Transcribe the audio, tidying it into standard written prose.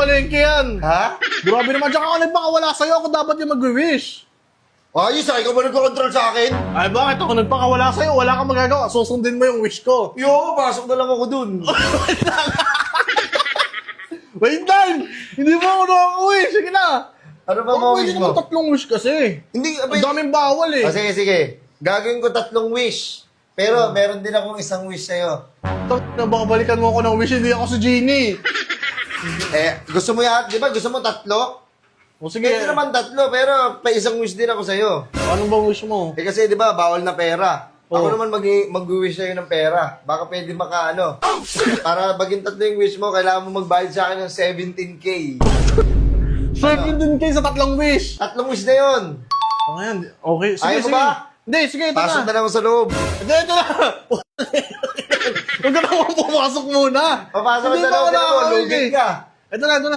palengke yan. Ha? Grabe naman, tsaka ako nagpakawala sa'yo, ako dapat yung mag-wish. Ayos ah, ikaw ba nagko-control sa akin? Ay, bakit ako nagpakawala sa'yo? Wala kang magagawa, susundin mo yung wish ko. Yo, pasok na lang ako dun. Wait lang! Hindi mo ako nakaka-wish, sige na. Ano ba Baka mga pwede wish naman mo? tatlong wish kasi. Hindi, Ang daming bawal eh. Sige, sige. Gagawin ko 3 wish. Pero meron din akong isang wish sa'yo. Na baka balikan mo ako ng wish, hindi ako si Genie. Gusto mo yan? Di ba gusto mo 3? O sige, Pwede naman 3, pero pa isang wish din ako sa'yo. anong bang wish mo? Kasi di ba, bawal na pera. Ako Oh. naman mag-wish sa'yo ng pera. Baka pwede makaano. Para maging 3 yung wish mo, kailangan mo magbayad sa akin ng 17K. 17K sa tatlong wish. 3 wish na yun. O ngayon, okay, sige, Ayaw mo sige. ba? Hindi, sige, ito Pasok na. na lang ako sa loob. Ito na. Huwag ka naman pumasok muna. Papasok ka Hindi sa pa loob. ako Tignan mo, nakaka-wish lugit eh. ka. Ito na, ito na.